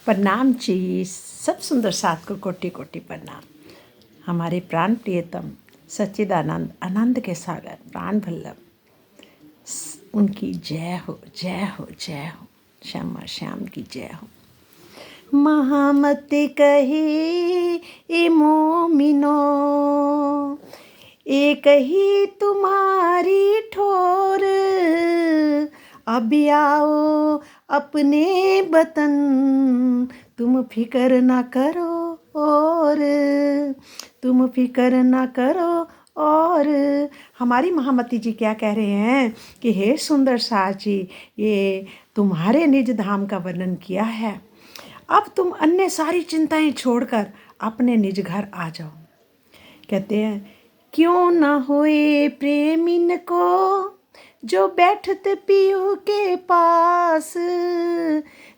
प्रणाम जी। सब सुंदर साथ को कोटि कोटि प्रणाम। हमारे प्राण प्रियतम सच्चिदानंद आनंद के सागर प्राण वल्लभ, उनकी जय हो जय हो जय हो। श्यामा श्याम की जय हो। महामति कही ए मोमिनो, एक ही तुम्हारी ठोर, अब आओ अपने वतन, तुम फिकर ना करो और तुम फिकर ना करो। और हमारी महामती जी क्या कह रहे हैं कि हे सुंदर साज जी, ये तुम्हारे निज धाम का वर्णन किया है। अब तुम अन्य सारी चिंताएं छोड़कर अपने निज घर आ जाओ। कहते हैं, क्यों ना होए प्रेमिन को जो बैठत पियो के पास,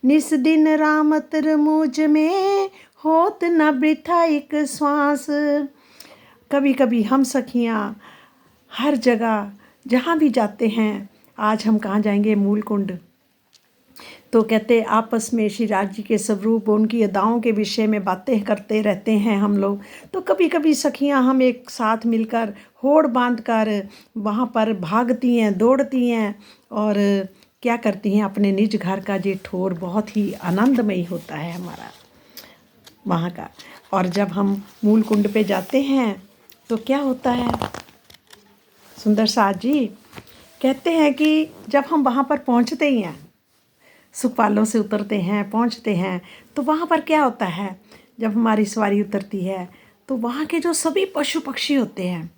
निस दिन रामत मुझ में होत न वृथा एक श्वास। कभी कभी हम सखियाँ हर जगह जहाँ भी जाते हैं, आज हम कहाँ जाएंगे, मूल कुंड, तो कहते आपस में श्री राज जी के स्वरूप, उनकी अदाओं के विषय में बातें करते रहते हैं हम लोग। तो कभी कभी सखियां हम एक साथ मिलकर होड़ बांध कर वहाँ पर भागती हैं, दौड़ती हैं और क्या करती हैं, अपने निज घर का ये ठोर बहुत ही आनंदमयी होता है हमारा वहाँ का। और जब हम मूल कुंड पे जाते हैं तो क्या होता है, सुंदर साज जी कहते हैं कि जब हम वहाँ पर पहुँचते ही हैं, सुखपालों से उतरते हैं, पहुंचते हैं, तो वहाँ पर क्या होता है, जब हमारी सवारी उतरती है तो वहाँ के जो सभी पशु पक्षी होते हैं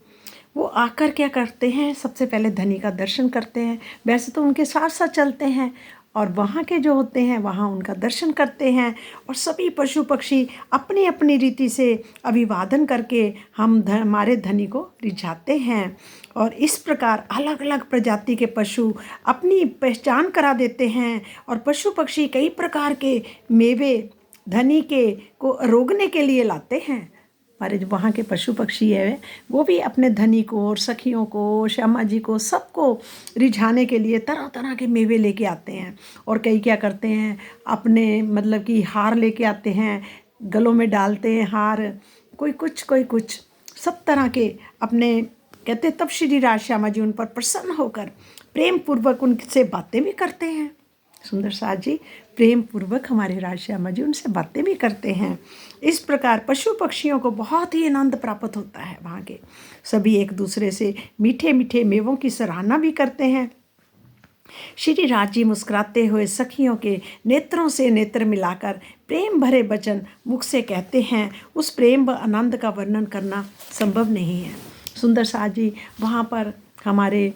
वो आकर क्या करते हैं, सबसे पहले धनी का दर्शन करते हैं। वैसे तो उनके साथ साथ चलते हैं और वहाँ के जो होते हैं वहाँ उनका दर्शन करते हैं, और सभी पशु पक्षी अपनी अपनी रीति से अभिवादन करके हमारे धनी को रिझाते हैं। और इस प्रकार अलग अलग प्रजाति के पशु अपनी पहचान करा देते हैं, और पशु पक्षी कई प्रकार के मेवे धनी के को रोकने के लिए लाते हैं। हमारे जो वहाँ के पशु पक्षी है वो भी अपने धनी को और सखियों को, श्यामा जी को, सबको रिझाने के लिए तरह तरह के मेवे लेके आते हैं। और कई क्या करते हैं, अपने मतलब कि हार लेके आते हैं, गलों में डालते हैं हार, कोई कुछ सब तरह के अपने कहते। तब श्री राज श्यामा जी उन पर प्रसन्न होकर प्रेम पूर्वक उनसे बातें भी करते हैं। सुंदर साज जी प्रेम पूर्वक हमारे राज श्यामा जी उनसे बातें भी करते हैं। इस प्रकार पशु पक्षियों को बहुत ही आनंद प्राप्त होता है। वहाँ के सभी एक दूसरे से मीठे मीठे मेवों की सराहना भी करते हैं। श्री राज जी मुस्कुराते हुए सखियों के नेत्रों से नेत्र मिलाकर प्रेम भरे वचन मुख से कहते हैं। उस प्रेम व आनंद का वर्णन करना संभव नहीं है। सुंदर साज जी वहाँ पर हमारे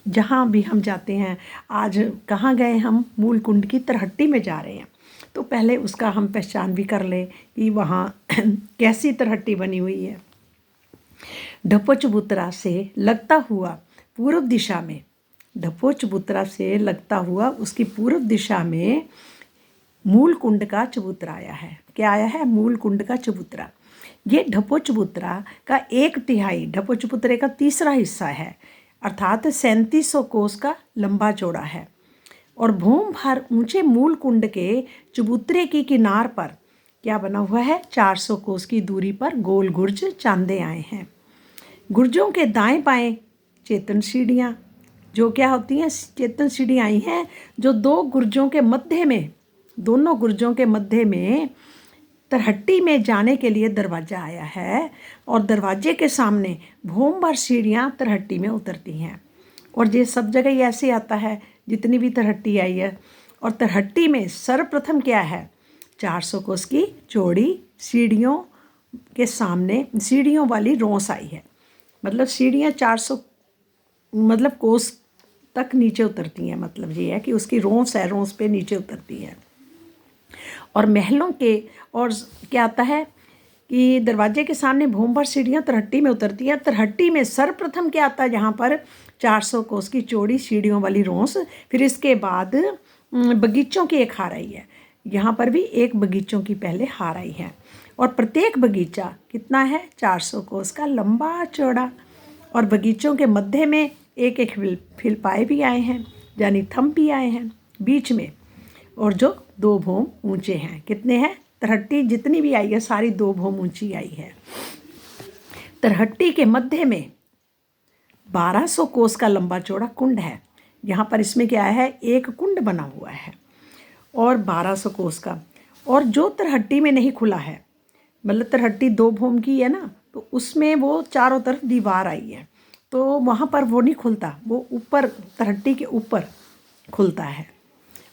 जहाँ भी हम जाते हैं, आज कहाँ गए हम, मूल कुंड की तरहट्टी में जा रहे हैं, तो पहले उसका हम पहचान भी कर लें कि वहाँ कैसी तरहट्टी बनी हुई है। ढपो चबूतरा से लगता हुआ पूर्व दिशा में, ढपो चबूतरा से लगता हुआ उसकी पूर्व दिशा में मूल कुंड का चबूतरा आया है। क्या आया है, मूल कुंड का चबूतरा। ये ढपो चबूतरा का 1/3 ढपो चबूतरे का तीसरा हिस्सा है, अर्थात 3700 कोस का लंबा चौड़ा है। और भूम भर ऊंचे मूल कुंड के चबूतरे की किनार पर क्या बना हुआ है, 400 कोस की दूरी पर गोल गुर्ज चांदे आए हैं। गुर्जों के दाएं बाएं चेतन सीढ़ियाँ, जो क्या होती हैं, चेतन सीढ़ियाँ आई हैं, जो दोनों गुर्जों के मध्य में तरहट्टी में जाने के लिए दरवाज़ा आया है। और दरवाजे के सामने भूम भर सीढ़ियाँ तरहट्टी में उतरती हैं। और ये सब जगह ही ऐसे आता है जितनी भी तरहट्टी आई है। और तरहट्टी में सर्वप्रथम क्या है, 400 कोस की चौड़ी सीढ़ियों के सामने सीढ़ियों वाली रोंस आई है। मतलब सीढ़ियाँ 400 मतलब कोस तक नीचे उतरती हैं। मतलब ये है कि उसकी रोंस है, रोंस पे नीचे उतरती है। और महलों के और क्या आता है कि दरवाजे के सामने भूम भर सीढ़ियाँ तरहट्टी में उतरती हैं। तरहट्टी में सर्वप्रथम क्या आता है, जहाँ पर 400 कोस की चौड़ी सीढ़ियों वाली रोंस, फिर इसके बाद बगीचों की एक हार आई है। यहाँ पर भी एक बगीचों की पहले हार आई है। और प्रत्येक बगीचा कितना है, 400 कोस का लंबा चौड़ा। और बगीचों के मध्य में एक फिलपाए भी आए हैं, यानी थंब भी आए हैं बीच में। और जो 2 भोम ऊंचे हैं। कितने हैं? तरहट्टी जितनी भी आई है सारी 2 भोम ऊंची आई है। तरहट्टी के मध्य में 1200 कोस का लंबा चौड़ा कुंड है। यहाँ पर इसमें क्या है, एक कुंड बना हुआ है और 1200 कोस का, और जो तरहट्टी में नहीं खुला है, मतलब तरहट्टी 2 भोम की है ना, तो उसमें वो चारों तरफ दीवार आई है, तो वहाँ पर वो नहीं खुलता, वो ऊपर तरहट्टी के ऊपर खुलता है।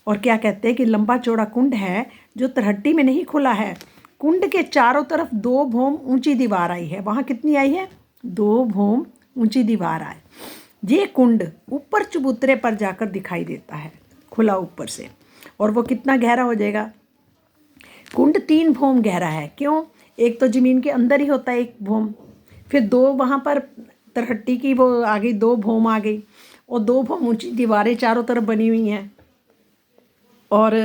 और क्या कहते हैं कि लंबा चौड़ा कुंड है जो तरहट्टी में नहीं खुला है। कुंड के चारों तरफ 2 भोम ऊंची दीवार आई है। वहाँ कितनी आई है? 2 भोम ऊंची दीवार आई। ये कुंड ऊपर चबूतरे पर जाकर दिखाई देता है, खुला ऊपर से। और वो कितना गहरा हो जाएगा? कुंड 3 भोम गहरा है। क्यों? एक तो ज़मीन के अंदर ही होता है 1 भोम, फिर 2 वहाँ पर तरहट्टी की वो आ गई, 2 भोम आ गई, और 2 भोम ऊंची दीवारें चारों तरफ बनी हुई हैं। और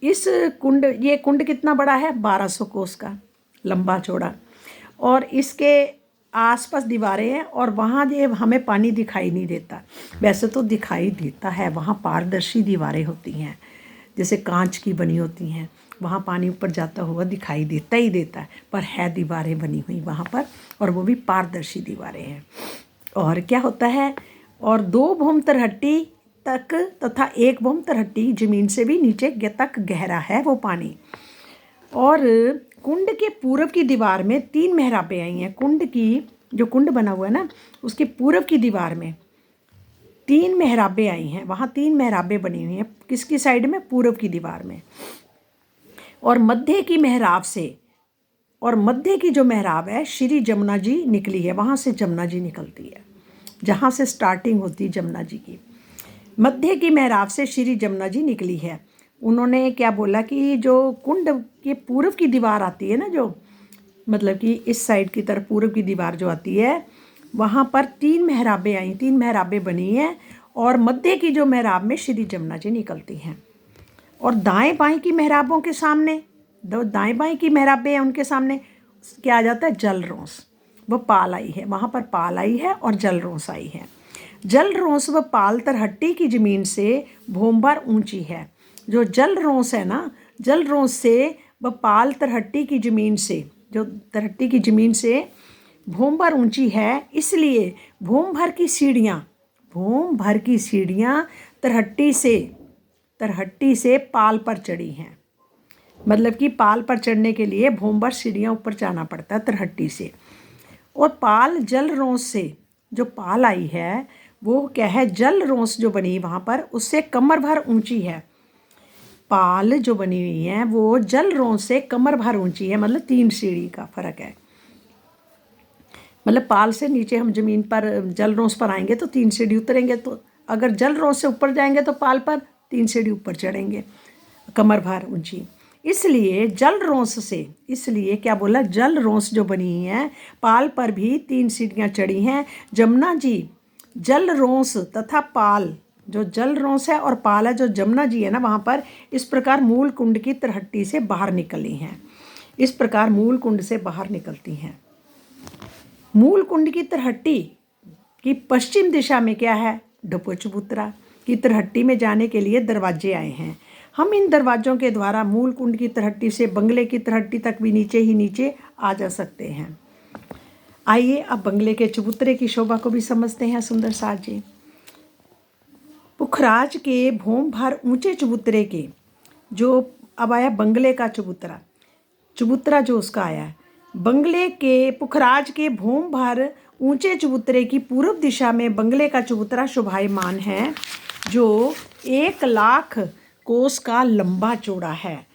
इस कुंड, ये कुंड कितना बड़ा है? 1200 कोस का लंबा चौड़ा, और इसके आसपास दीवारें हैं, और वहाँ ये हमें पानी दिखाई नहीं देता। वैसे तो दिखाई देता है, वहाँ पारदर्शी दीवारें होती हैं जैसे कांच की बनी होती हैं, वहाँ पानी ऊपर जाता हुआ दिखाई देता ही देता है, पर है दीवारें बनी हुई वहाँ पर, और वो भी पारदर्शी दीवारें हैं। और क्या होता है, और 2 भोम तरहट्टी तक तथा 1 भोम तरहट्टी ज़मीन से भी नीचे तक गहरा है वो पानी। और कुंड के पूरब की दीवार में 3 मेहराबें आई हैं। कुंड की जो कुंड बना हुआ है ना, उसके पूरब की दीवार में 3 मेहराबें आई हैं। वहाँ 3 मेहराबें बनी हुई हैं। किसकी साइड में? पूरब की दीवार में। और मध्य की मेहराब से, और मध्य की जो मेहराब है, श्री जमुना जी निकली है। वहाँ से जमुना जी निकलती है, जहाँ से स्टार्टिंग होती है जमुना जी की। मध्य की मेहराब से श्री जमुना जी निकली है। उन्होंने क्या बोला कि जो कुंड के पूरब की दीवार आती है ना, जो मतलब कि इस साइड की तरफ पूरब की दीवार जो आती है, वहाँ पर 3 मेहराबें आई, 3 मेहराबें बनी हैं, और मध्य की जो मेहराब में श्री जमुना जी निकलती हैं। और दाएं बाएं की मेहराबों के सामने, दो दाएं बाएं की मेहराबें हैं, उनके सामने क्या आ जाता है? जल रोंस। वो पाल आई है, वहाँ पर पाल आई है और जल रोंस आई है। जल रोंस व पाल तरहट्टी की ज़मीन से भोम भर ऊंची है। जो जल रोंस है ना, जल रोंस से व पाल तरहट्टी की ज़मीन से, जो तरहट्टी की ज़मीन से भोम भर ऊंची है, इसलिए भोम भर की सीढ़ियाँ तरहट्टी से पाल पर चढ़ी हैं। मतलब कि पाल पर चढ़ने के लिए भोम भर सीढ़ियाँ ऊपर जाना पड़ता है तरहट्टी से। और पाल जल रोंस से, जो पाल आई है वो क्या है? जल रोंस जो बनी वहाँ पर, उससे कमर भर ऊंची है। पाल जो बनी हुई है वो जल रोंस से कमर भर ऊंची है, मतलब 3 सीढ़ी का फर्क है। मतलब पाल से नीचे हम ज़मीन पर जल रोंस पर आएंगे तो 3 सीढ़ी उतरेंगे, तो अगर जल रोंस से ऊपर जाएंगे तो पाल पर 3 सीढ़ी ऊपर चढ़ेंगे, कमर भर ऊंची। इसलिए जल रोंस से, इसलिए क्या बोला? जल रोंस जो बनी है पाल पर भी 3 सीढ़ियाँ चढ़ी हैं। जमुना जी जल रोंस तथा पाल, जो जल रोंस है और पाल है, जो जमुना जी है ना, वहाँ पर इस प्रकार मूल कुंड की तरहट्टी से बाहर निकली हैं। इस प्रकार मूल कुंड से बाहर निकलती हैं। मूल कुंड की तरहट्टी की पश्चिम दिशा में क्या है? ढपो चबूतरा की तरहट्टी में जाने के लिए दरवाजे आए हैं। हम इन दरवाज़ों के द्वारा मूल कुंड की तरहट्टी से बंगले की तरहट्टी तक भी नीचे ही नीचे आ जा सकते हैं। आइए अब बंगले के चबूतरे की शोभा को भी समझते हैं सुंदर साज जी। पुखराज के भोम भर ऊंचे चबूतरे के, जो अब आया बंगले का चबूतरा जो उसका आया है, बंगले के पुखराज के भोम भर ऊंचे चबूतरे की पूर्व दिशा में बंगले का चबूतरा शोभायमान है, जो 1 लाख कोस का लंबा चौड़ा है।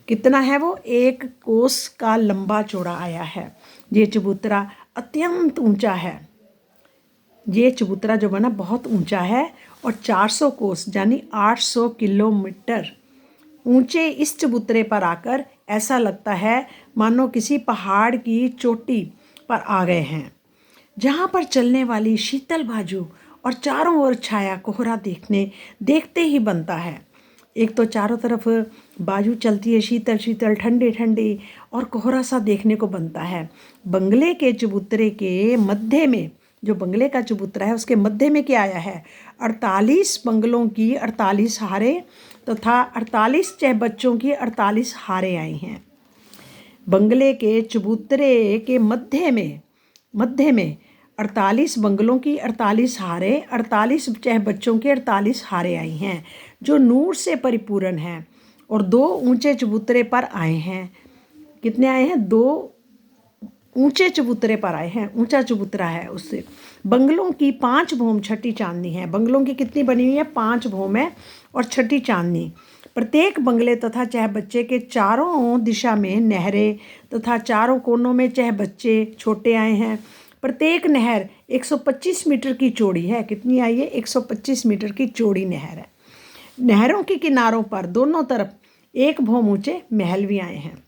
कितना है वो? 1 कोस का लंबा चौड़ा आया है। ये चबूतरा अत्यंत ऊंचा है। ये चबूतरा जो बना बहुत ऊंचा है, और 400 कोस यानी 800 किलोमीटर ऊंचे इस चबूतरे पर आकर ऐसा लगता है मानो किसी पहाड़ की चोटी पर आ गए हैं, जहाँ पर चलने वाली शीतल बाजू और चारों ओर छाया कोहरा देखते ही बनता है। एक तो चारों तरफ बाजू चलती है, शीतल शीतल ठंडी ठंडी, और कोहरा सा देखने को बनता है। बंगले के चबूतरे के मध्य में, जो बंगले का चबूतरा है उसके मध्य में क्या आया है? 48 बंगलों की 48 हारें तथा 48 चहबच्चों की 48 हारें आई हैं। बंगले के चबूतरे के मध्य में 48 बंगलों की 48 हारें, 48 चहबच्चों के 48 हारें आई हैं, जो नूर से परिपूर्ण हैं और 2 ऊंचे चबूतरे पर आए हैं। कितने आए हैं? 2 ऊंचे चबूतरे पर आए हैं, ऊंचा चबूतरा है उससे। बंगलों की 5 भौम छठी चांदनी है। बंगलों की कितनी बनी हुई है? 5 भौम है और छठी चांदनी। प्रत्येक बंगले तथा चहबच्चे के चारों दिशा में नहरें तथा चारों कोनों में चहबच्चे छोटे आए हैं। प्रत्येक नहर 125 मीटर की चौड़ी है। कितनी आई है? 125 मीटर की चौड़ी नहर है। नहरों के किनारों पर दोनों तरफ 1 भौम ऊंचे महल भी आए हैं।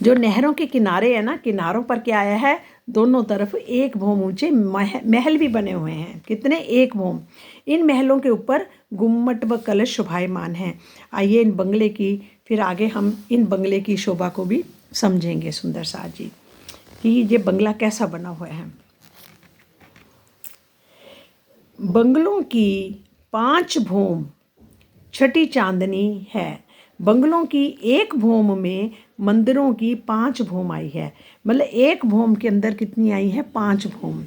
जो नहरों के किनारे है ना, किनारों पर क्या आया है? दोनों तरफ 1 भौम ऊंचे महल भी बने हुए हैं। कितने? 1 भौम। इन महलों के ऊपर गुम्मट व कलश शोभायमान हैं। आइए इन बंगले की, फिर आगे हम इन बंगले की शोभा को भी समझेंगे सुंदर साथ जी, कि ये बंगला कैसा बना हुआ है। बंगलों की 5 भौम छठी चांदनी है। बंगलों की 1 भौम में मंदिरों की 5 भौम आई है। मतलब 1 भौम के अंदर कितनी आई है? 5 भौम।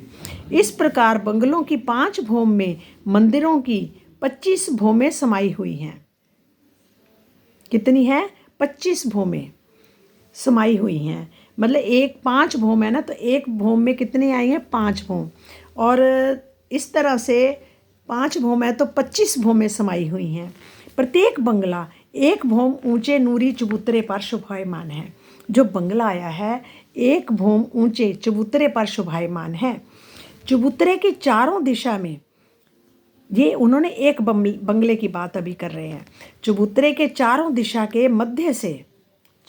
इस प्रकार बंगलों की 5 भौम में मंदिरों की 25 भौमें समाई हुई हैं। कितनी है? 25 भौमें समाई हुई हैं। मतलब 5 भौम है ना, तो 1 भौम में कितनी आई हैं? 5 भौम। और इस तरह से 5 भौम है तो 25 भौमें समाई हुई हैं। प्रत्येक बंगला 1 भौम ऊंचे नूरी चबूतरे पर शोभायमान है। जो बंगला आया है 1 भौम ऊंचे चबूतरे पर शोभायमान है। चबूतरे की चारों दिशा में, ये उन्होंने एक बंगले की बात अभी कर रहे हैं। चबूतरे के चारों दिशा के मध्य से,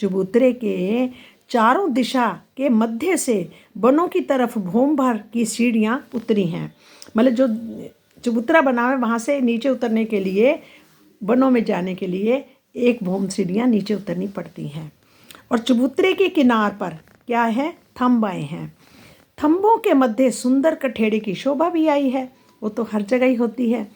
चबूतरे के चारों दिशा के मध्य से बनों की तरफ भौम भर की सीढ़ियाँ उतरी हैं। मतलब जो चबूतरा बना है वहाँ से नीचे उतरने के लिए, बनों में जाने के लिए 1 भौम सीढ़ियाँ नीचे उतरनी पड़ती हैं। और चबूतरे के किनार पर क्या है? थंब आए हैं। थंबों के मध्य सुंदर कठेड़े की शोभा भी आई है। वो तो हर जगह ही होती है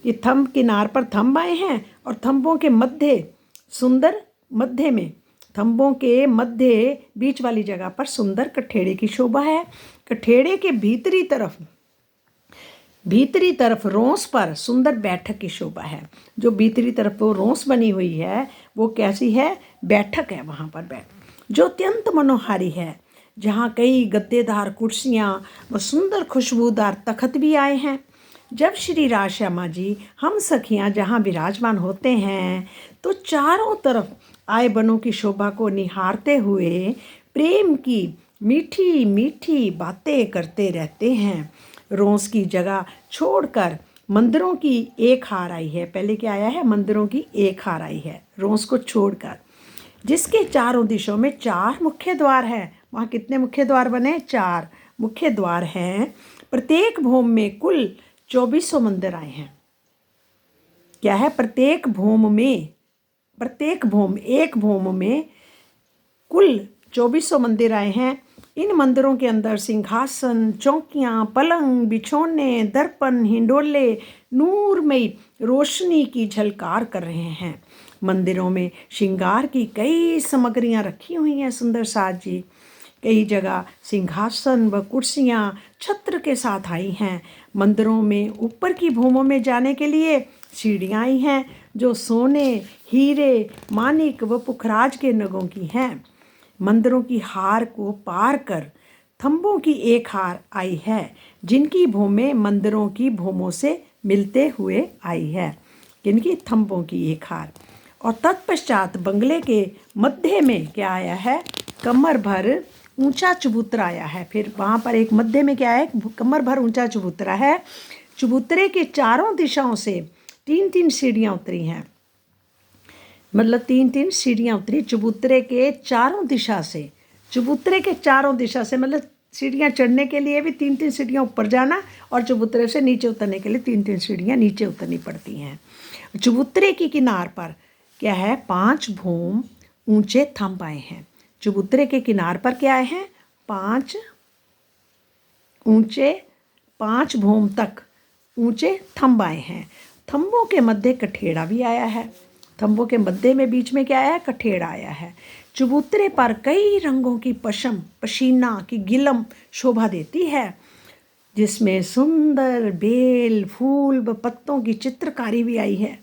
कि थंब किनार पर थंब आए हैं और थंबों के मध्य सुंदर, मध्य में थंबों के मध्य बीच वाली जगह पर सुंदर कठेड़े की शोभा है। कठेड़े के भीतरी तरफ रोंस पर सुंदर बैठक की शोभा है। जो भीतरी तरफ वो रोंस बनी हुई है वो कैसी है? बैठक है वहाँ पर जो अत्यंत मनोहारी है, जहाँ कई गद्देदार कुर्सियाँ व सुंदर खुशबूदार तख्त भी आए हैं। जब श्री राज श्यामा जी हम सखियाँ जहाँ विराजमान होते हैं तो चारों तरफ आए बनों की शोभा को निहारते हुए प्रेम की मीठी मीठी बातें करते रहते हैं। रोंस की जगह छोड़कर मंदिरों की 1 हार आई है। पहले क्या आया है? मंदिरों की 1 हार आई है रोंस को छोड़कर, जिसके चारों दिशों में 4 मुख्य द्वार है। वहाँ कितने मुख्य द्वार बने? 4 मुख्य द्वार हैं। प्रत्येक भौम में कुल 2400 मंदिर आए हैं। क्या है? प्रत्येक भौम में, प्रत्येक भौम, 1 भौम में कुल 2400 मंदिर आए हैं। इन मंदिरों के अंदर सिंहासन, चौकियाँ, पलंग, बिछौने, दर्पण, हिंडोले नूरमयी रोशनी की झलकार कर रहे हैं। मंदिरों में श्रृंगार की कई सामग्रियाँ रखी हुई हैं सुंदर साथ जी। कई जगह सिंहासन व कुर्सियाँ छत्र के साथ आई हैं। मंदिरों में ऊपर की भौमों में जाने के लिए सीढ़ियाँ आई हैं जो सोने, हीरे, मानिक व पुखराज के नगों की हैं। मंदिरों की हार को पार कर थंबों की 1 हार आई है, जिनकी भौमें मंदिरों की भौमों से मिलते हुए आई है। किनकी? थंबों की 1 हार। और तत्पश्चात बंगले के मध्य में क्या आया है? कमर भर ऊंचा चबूतरा आया है। फिर वहाँ पर एक मध्य में क्या है? कमर भर ऊंचा चबूतरा है। चबूतरे के चारों दिशाओं से 3-3 सीढ़ियाँ उतरी हैं। मतलब 3-3 सीढ़ियाँ उतरी चबूतरे के चारों दिशा से। चबूतरे के चारों दिशा से मतलब सीढ़ियाँ चढ़ने के लिए भी 3-3 सीढ़ियाँ ऊपर जाना और चबूतरे से नीचे उतरने के लिए 3-3 सीढ़ियाँ नीचे उतरनी पड़ती हैं। चबूतरे की किनार पर क्या है? 5 भौम ऊंचे थंब आए हैं। चबूतरे के किनार पर क्या आए हैं? 5 ऊंचे, 5 भौम तक ऊंचे थंब आए हैं। थंबों के मध्य कठेड़ा भी आया है। थंबों के मध्य में बीच में क्या आया है? कठेड़ा आया है। चबूतरे पर कई रंगों की पशम पशीना की गिलम शोभा देती है, जिसमें सुंदर बेल फूल व पत्तों की चित्रकारी भी आई है।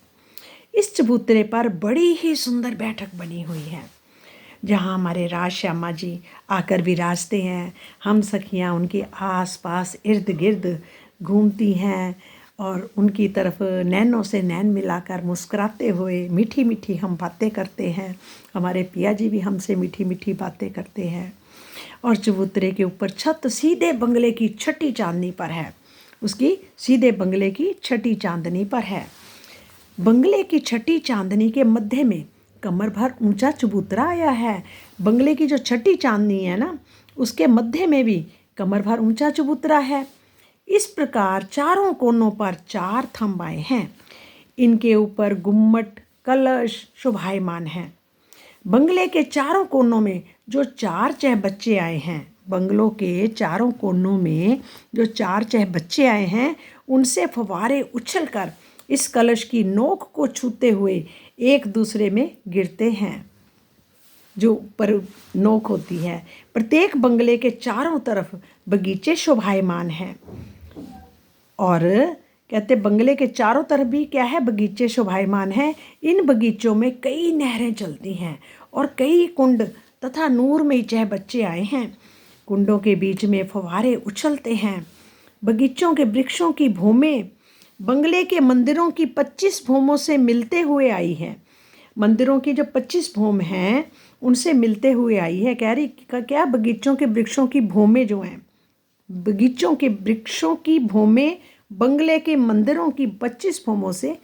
इस चबूतरे पर बड़ी ही सुंदर बैठक बनी हुई है, जहाँ हमारे राज श्यामा जी आकर विराजते हैं। हम सखियाँ उनके आस पास इर्द गिर्द घूमती हैं और उनकी तरफ नैनों से नैन मिलाकर मुस्कुराते हुए मीठी मीठी हम बातें करते हैं। हमारे पिया जी भी हमसे मीठी मीठी बातें करते हैं। और चबूतरे के ऊपर छत सीधे बंगले की छठी चांदनी पर है। उसकी सीधे बंगले की छठी चांदनी पर है। बंगले की छठी चांदनी के मध्य में कमर भर ऊंचा चबूतरा आया है। बंगले की जो छठी चांदनी है ना, उसके मध्य में भी कमर भर ऊंचा चबूतरा है। इस प्रकार चारों कोनों पर 4 थंब आए हैं। इनके ऊपर गुम्मट कलश शोभायमान है। बंगले के चारों कोनों में जो 4 चहबच्चे आए हैं, बंगलों के चारों कोनों में जो 4 चहबच्चे आए हैं, उनसे फव्वारे उछलकर इस कलश की नोक को छूते हुए एक दूसरे में गिरते हैं। जो पर नोक होती है, प्रत्येक बंगले के चारों तरफ बगीचे शोभायमान हैं। और कहते बंगले के चारों तरफ भी क्या है? बगीचे शोभायमान हैं। इन बगीचों में कई नहरें चलती हैं और कई कुंड तथा नूरमयी चहबच्चे आए हैं। कुंडों के बीच में फव्वारे उछलते हैं। बगीचों के वृक्षों की भौमें बंगले के मंदिरों की 25 भौमों से मिलते हुए आई है। मंदिरों की जो 25 भौम हैं, उनसे मिलते हुए आई है। कह रही क्या? बगीचों के वृक्षों की भौमें जो हैं, बगीचों के वृक्षों की भौमें बंगले के मंदिरों की 25 भौमों से